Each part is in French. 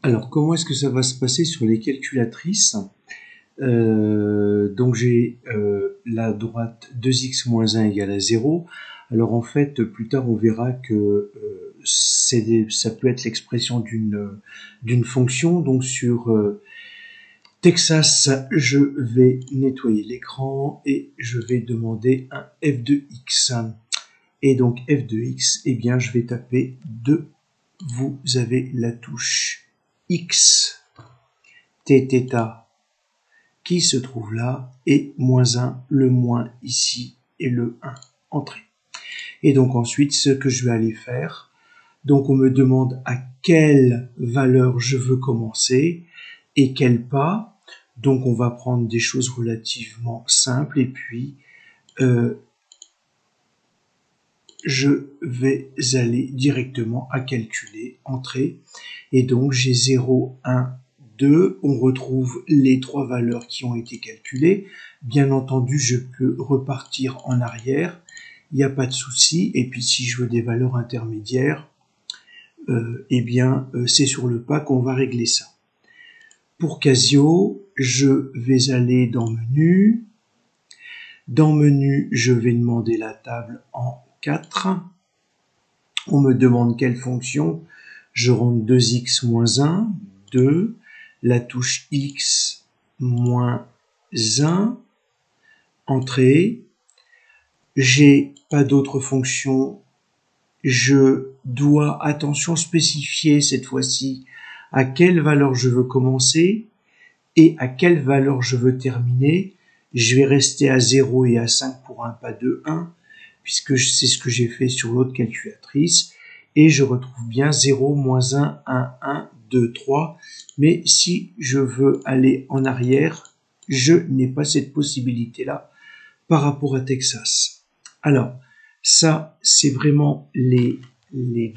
Alors, comment est-ce que ça va se passer sur les calculatrices? Donc, j'ai la droite 2x moins 1 égale à 0. Alors, en fait, plus tard, on verra que ça peut être l'expression d'une fonction. Donc, sur Texas, je vais nettoyer l'écran et je vais demander un f de x. Et donc, f de x, eh bien, je vais taper 2. Vous avez la touche X, θ qui se trouve là, et moins 1, le moins ici, et le 1, entrée. Et donc ensuite, ce que je vais aller faire, donc on me demande à quelle valeur je veux commencer, et quel pas, donc on va prendre des choses relativement simples, et puis je vais aller directement à calculer, entrée, et donc j'ai 0, 1, 2, on retrouve les trois valeurs qui ont été calculées. Bien entendu, je peux repartir en arrière, il n'y a pas de souci. Et puis si je veux des valeurs intermédiaires, eh bien c'est sur le pas qu'on va régler ça. Pour Casio, je vais aller dans Menu. Dans Menu, je vais demander la table en 4. On me demande quelle fonction. Je rentre 2x moins 1, 2, la touche x moins 1, entrée. J'ai pas d'autre fonction. Je dois, attention, spécifier cette fois-ci à quelle valeur je veux commencer et à quelle valeur je veux terminer. Je vais rester à 0 et à 5 pour un pas de 1, puisque c'est ce que j'ai fait sur l'autre calculatrice. Et je retrouve bien 0, moins 1, 1, 1, 2, 3. Mais si je veux aller en arrière, je n'ai pas cette possibilité-là par rapport à Texas. Alors, ça, c'est vraiment les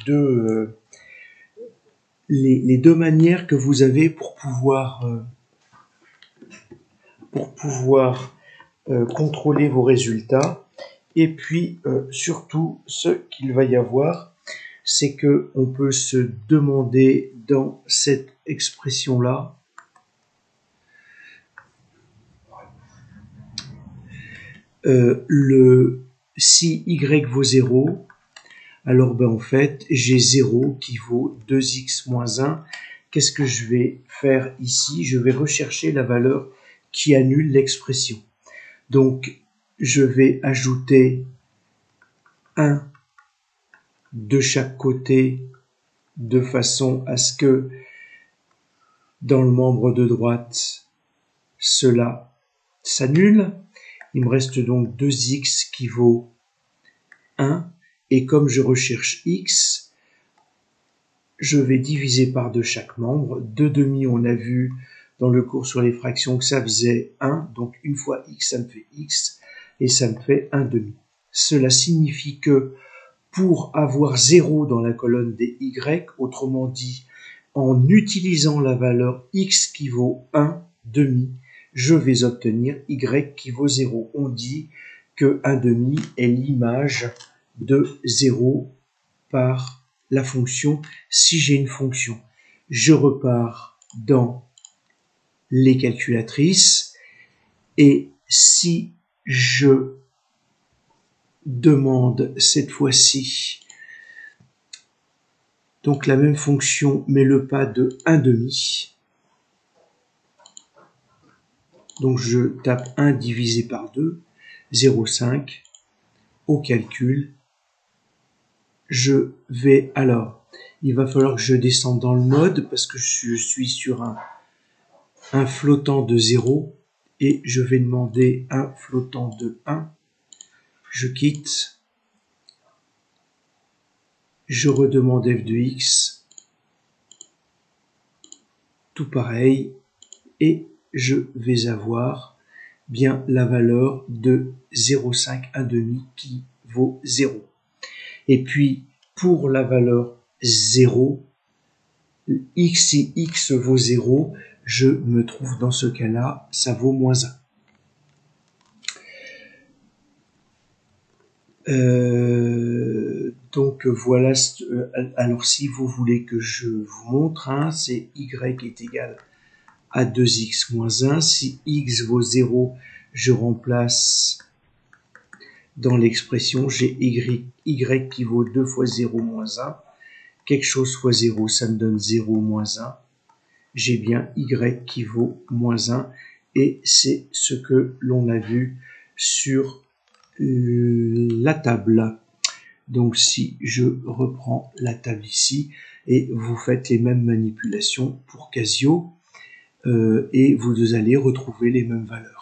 deux manières que vous avez pour pouvoir contrôler vos résultats. Et puis, surtout, ce qu'il va y avoir, c'est que on peut se demander dans cette expression-là, si y vaut 0, alors ben en fait, j'ai 0 qui vaut 2x moins 1. Qu'est-ce que je vais faire ici? Je vais rechercher la valeur qui annule l'expression. Donc, je vais ajouter 1 de chaque côté de façon à ce que dans le membre de droite, cela s'annule. Il me reste donc 2x qui vaut 1. Et comme je recherche x, je vais diviser par 2 chaque membre. 2 demi, on a vu dans le cours sur les fractions que ça faisait 1. Donc une fois x, ça me fait x. Et ça me fait 1 demi. Cela signifie que pour avoir 0 dans la colonne des y, autrement dit, en utilisant la valeur x qui vaut 1 demi, je vais obtenir y qui vaut 0. On dit que 1 demi est l'image de 0 par la fonction. Si j'ai une fonction, je repars dans les calculatrices et si je demande cette fois-ci donc la même fonction mais le pas de 1 demi, donc je tape 1 divisé par 2, 0,5 au calcul. Je vais alors, il va falloir que je descende dans le mode parce que je suis sur un flottant de 0 et je vais demander un flottant de 1. Je quitte, je redemande f de x, tout pareil, et je vais avoir bien la valeur de 0,5 1 demi qui vaut 0. Et puis, pour la valeur 0, x si x vaut 0, je me trouve dans ce cas-là, ça vaut moins 1. Donc voilà, alors si vous voulez que je vous montre, hein, c'est y est égal à 2x moins 1. Si x vaut 0, je remplace dans l'expression, j'ai y qui vaut 2 fois 0 moins 1. Quelque chose fois 0, ça me donne 0 moins 1. J'ai bien y qui vaut moins 1. Et c'est ce que l'on a vu sur la table. Donc si je reprends la table ici, et vous faites les mêmes manipulations pour Casio, et vous allez retrouver les mêmes valeurs.